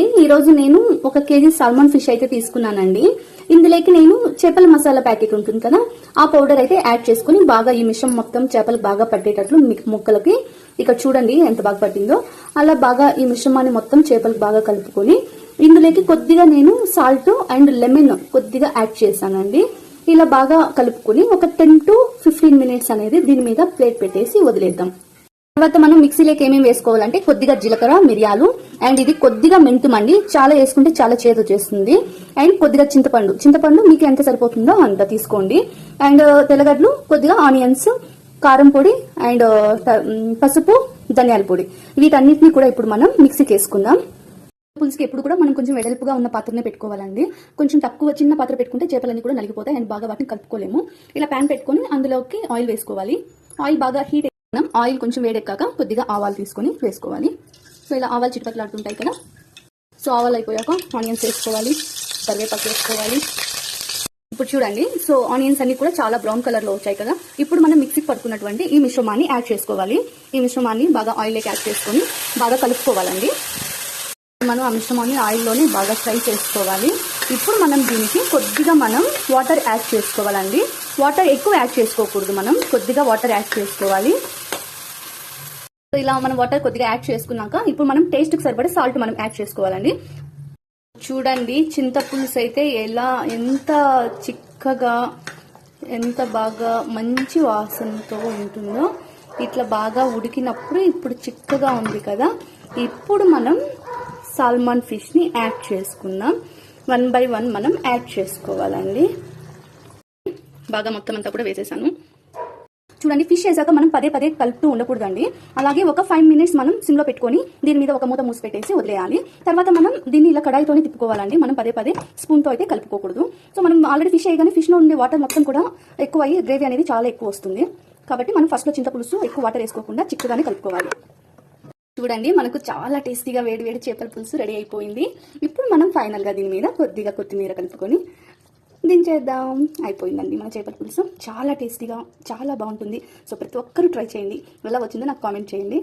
ఈ రోజు నేను 1 కేజీ సాల్మన్ ఫిష్ అయితే తీసుకున్నానండి. ఇందులోకి నేను చేపల మసాలా ప్యాకెట్ ఉంటుంది కదా, ఆ పౌడర్ అయితే యాడ్ చేసుకుని బాగా ఈ మిశ్రమం మొత్తం చేపలకు బాగా పట్టేటట్లు ముక్కలకి ఇక్కడ చూడండి ఎంత బాగా పట్టిందో. అలా బాగా ఈ మిశ్రమాన్ని మొత్తం చేపలకు బాగా కలుపుకొని ఇందులోకి కొద్దిగా నేను సాల్ట్ అండ్ లెమన్ కొద్దిగా యాడ్ చేశానండి. ఇలా బాగా కలుపుకొని ఒక 10 to 15 మినిట్స్ అనేది దీని మీద ప్లేట్ పెట్టేసి వదిలేద్దాం. తర్వాత మనం మిక్సీలోకి ఏమేమి వేసుకోవాలంటే కొద్దిగా జీలకర్ర, మిరియాలు అండ్ ఇది కొద్దిగా మెంతుం అండి. చాలా వేసుకుంటే చాలా చేదు చేస్తుంది. అండ్ కొద్దిగా చింతపండు మీకు ఎంత సరిపోతుందో అంత తీసుకోండి. అండ్ తెల్లగడ్డలు, కొద్దిగా ఆనియన్స్, కారం పొడి అండ్ పసుపు, ధనియాల పొడి, వీటన్నిటిని కూడా ఇప్పుడు మనం మిక్సీకి వేసుకుందాం. పులుసుకి ఎప్పుడు కూడా మనం కొంచెం వెడల్పుగా ఉన్న పాత్రనే పెట్టుకోవాలండి. కొంచెం తక్కువ చిన్న పాత్ర పెట్టుకుంటే చేపలన్నీ కూడా నలిగిపోతాయి అండ్ బాగా వాటిని కలుపుకోలేము. ఇలా ప్యాన్ పెట్టుకుని అందులోకి ఆయిల్ వేసుకోవాలి. ఆయిల్ బాగా హీట్ మనం ఆయిల్ కొంచెం వేడెక్కాక కొద్దిగా ఆవాలు తీసుకొని వేసుకోవాలి. సో ఇలా ఆవాలు చిటపట్లాడుతుంటాయి కదా, సో ఆవాలు అయిపోయాక ఆనియన్స్ వేసుకోవాలి, కరివేపాకు వేసుకోవాలి. ఇప్పుడు చూడండి, సో ఆనియన్స్ అన్ని కూడా చాలా బ్రౌన్ కలర్ లో వచ్చాయి కదా. ఇప్పుడు మనం మిక్సీకి పట్టుకున్నటువంటి ఈ మిశ్రమాన్ని యాడ్ చేసుకోవాలి. ఈ మిశ్రమాన్ని బాగా ఆయిల్లోకి యాడ్ చేసుకొని బాగా కలుపుకోవాలండి. మనం ఆ మిశ్రమాన్ని ఆయిల్లోనే బాగా ఫ్రై చేసుకోవాలి. ఇప్పుడు మనం దీనికి కొద్దిగా మనం వాటర్ యాడ్ చేసుకోవాలండి. వాటర్ ఎక్కువ యాడ్ చేసుకోకూడదు, మనం కొద్దిగా వాటర్ యాడ్ చేసుకోవాలి. ఇలా మనం వాటర్ కొద్దిగా యాడ్ చేసుకున్నాక ఇప్పుడు మనం టేస్ట్ కి సరిపడే సాల్ట్ మనం యాడ్ చేసుకోవాలండి. చూడండి చింతపులుసు అయితే ఎంత చిక్కగా ఎంత బాగా మంచి వాసనతో ఉంటుందో. ఇట్లా బాగా ఉడికినప్పుడు ఇప్పుడు చిక్కగా ఉంది కదా, ఇప్పుడు మనం సాల్మన్ ఫిష్ ని యాడ్ చేసుకుందాం. 1 by 1 మనం యాడ్ చేసుకోవాలండి. బాగా మొత్తం అంతా కూడా వేసేసాను. చూడండి, ఫిష్ వేసాక మనం పదే కలుపుతూ ఉండకూడదండి. అలాగే ఒక 5 మినిట్స్ మనం సిమ్ లో పెట్టుకొని దీని మీద ఒక మూత మూసి పెట్టేసి వదిలేయాలి. తర్వాత మనం దీన్ని ఇలా కడాయితోనే తిప్పుకోవాలండి. మనం పదే స్పూన్ తో అయితే కలుపుకోకూడదు. సో మనం ఆల్రెడీ ఫిష్ వేయగానే ఫిష్ లో ఉండే వాటర్ మొత్తం కూడా ఎక్కువ అయ్యి గ్రేవీ అనేది చాలా ఎక్కువ వస్తుంది. కాబట్టి మనం ఫస్ట్ లో చింతపులుసు ఎక్కువ వాటర్ వేసుకోకుండా చిక్కగానే కలుపుకోవాలి. చూడండి, మనకు చాలా టేస్టీగా వేడి చేపల పులుసు రెడీ అయిపోయింది. ఇప్పుడు మనం ఫైనల్ గా దీని మీద కొద్దిగా కొత్తిమీర కలుపుకొని దించేద్దాం. అయిపోయిందండి మన చేపల పులుసు. చాలా టేస్టీగా చాలా బాగుంటుంది. సో ప్రతి ఒక్కరూ ట్రై చేయండి. ఎలా వచ్చిందో నాకు కామెంట్ చేయండి.